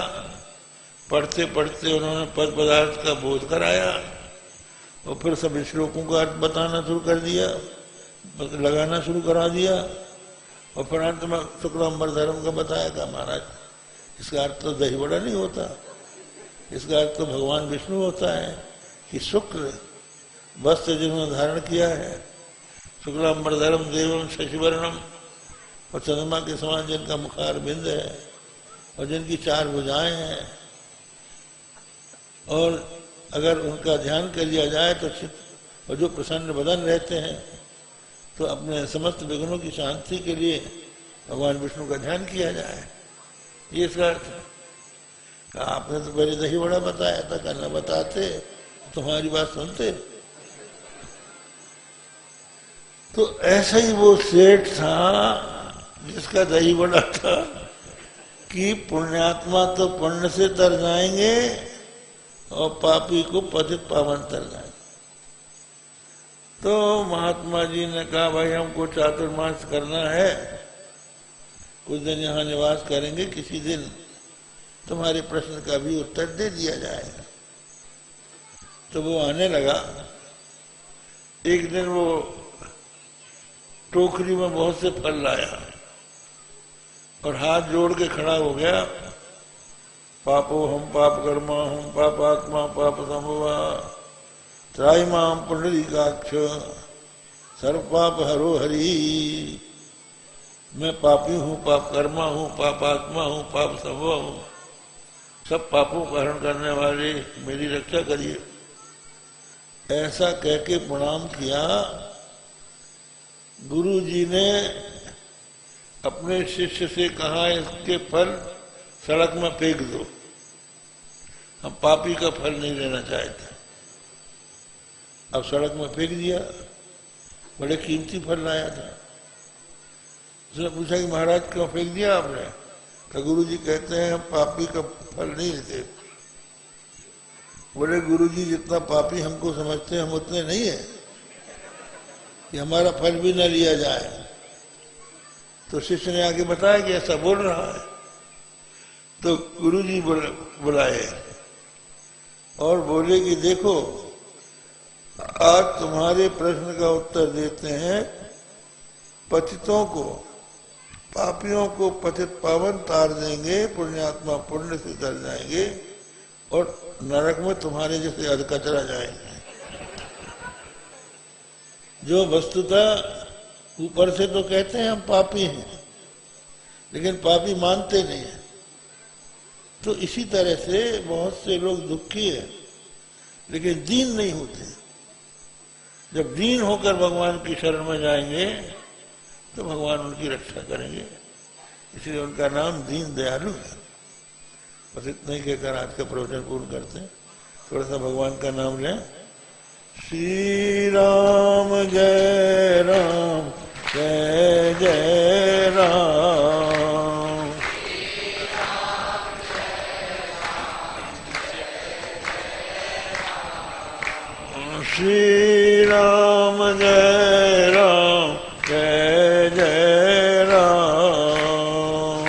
पढ़ते पढ़ते उन्होंने पद पदार्थ का बोध कराया और फिर सब श्लोकों का अर्थ बताना शुरू कर दिया, लगाना शुरू करा दिया। और फिर अंत में शुक्लांबरधरम का बताया था, महाराज इसका अर्थ तो दही बड़ा नहीं होता, इसका अर्थ तो भगवान विष्णु होता है कि शुक्ल वस्त्र जिन्होंने धारण किया है, शुक्लांबरधरम देवम शशिवर्णम, और चंद्रमा के समान जिनका मुखार बिंद है और जिनकी 4 भुजाएं हैं, और अगर उनका ध्यान कर लिया जाए तो चित्त और जो प्रसन्न बदन रहते हैं तो अपने समस्त विघ्नों की शांति के लिए भगवान विष्णु का ध्यान किया जाए। ये इसका अर्थ। आपने तो पहले दही बड़ा बताया था, करना बताते तुम्हारी बात सुनते। तो ऐसा ही वो सेठ था जिसका दही बड़ा था, कि पुण्यात्मा तो पुण्य से तर जाएंगे और पापी को पतित पावन तर जाएंगे। तो महात्मा जी ने कहा भाई हमको चातुर्मास करना है, कुछ दिन यहाँ निवास करेंगे, किसी दिन तुम्हारे प्रश्न का भी उत्तर दे दिया जाएगा। तो वो आने लगा। एक दिन वो टोकरी में बहुत से फल लाया और हाथ जोड़ के खड़ा हो गया, पापो हम पाप कर्मा हम पापात्मा पाप संभवा त्राहिमाम पुंडरीकाक्ष सर्व पाप हरो हरि। मैं पापी हूँ, पाप कर्मा हूँ, पापात्मा हूँ, पाप संभव हूँ, सब पापों का हरण करने वाले मेरी रक्षा करिए। ऐसा कह के प्रणाम किया। गुरु जी ने अपने शिष्य से कहा इसके फल सड़क में फेंक दो, हम पापी का फल नहीं लेना चाहते। अब सड़क में फेंक दिया, बड़े कीमती फल लाया था। उसने पूछा कि महाराज क्यों फेंक दिया आपने? तो गुरु जी कहते हैं हम पापी का फल नहीं लेते। बोले गुरु जी जितना पापी हमको समझते हैं हम उतने नहीं है कि हमारा फल भी न लिया जाए। तो शिष्य ने आगे बताया कि ऐसा बोल रहा है। तो गुरु जी बुलाए और बोले कि देखो आज तुम्हारे प्रश्न का उत्तर देते हैं, पतितों को पापियों को पतित पावन तार देंगे, पुण्यात्मा पुण्य से तर जाएंगे और नरक में तुम्हारे जैसे अधकचरा जाएंगे। जो वस्तुतः ऊपर से तो कहते हैं हम पापी हैं, लेकिन पापी मानते नहीं है। तो इसी तरह से बहुत से लोग दुखी है लेकिन दीन नहीं होते। जब दीन होकर भगवान की शरण में जाएंगे तो भगवान उनकी रक्षा करेंगे। इसलिए उनका नाम दीन दयालु है। बस इतना ही कहकर आज का प्रवचन पूर्ण करते हैं। थोड़ा सा भगवान का नाम लें। श्री राम जय राम जय जय राम। श्री राम जय राम जय जय राम।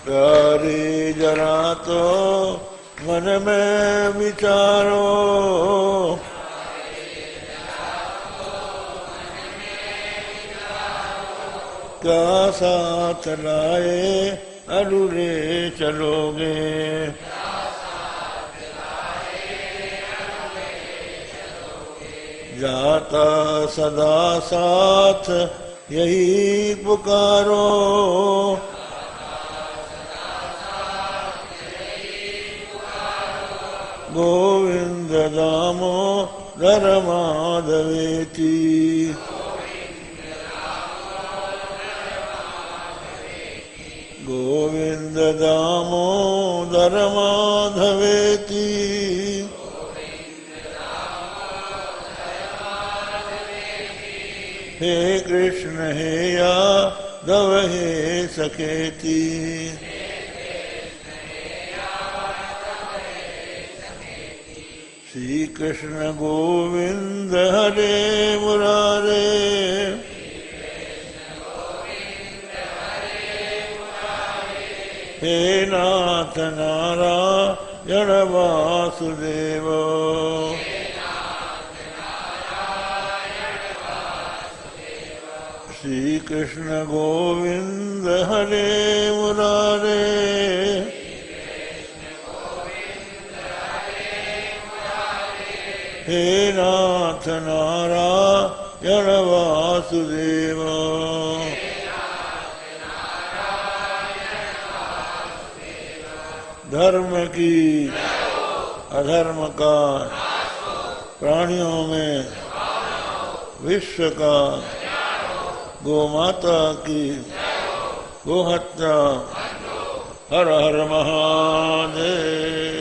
प्यारे जरा तो मन में विचारो, क्या साथ लाए अधूरे चलोगे। जाता सदा साथ यही पुकारो, गोविंद दामोदर माधवेति। गोविंद दामोदर माधवेति। हे कृष्ण हे यादव हे सखेति। श्री कृष्ण गोविंद हरे मुरारे। हे नाथ नारायण वासुदेव। श्री कृष्ण गोविंद हरे मुरारे। हे नाथ नारायण वासुदेव। धर्म की अधर्म का प्राणियों में विश्व का गो माता की गोहत्या। हर हर महादेव।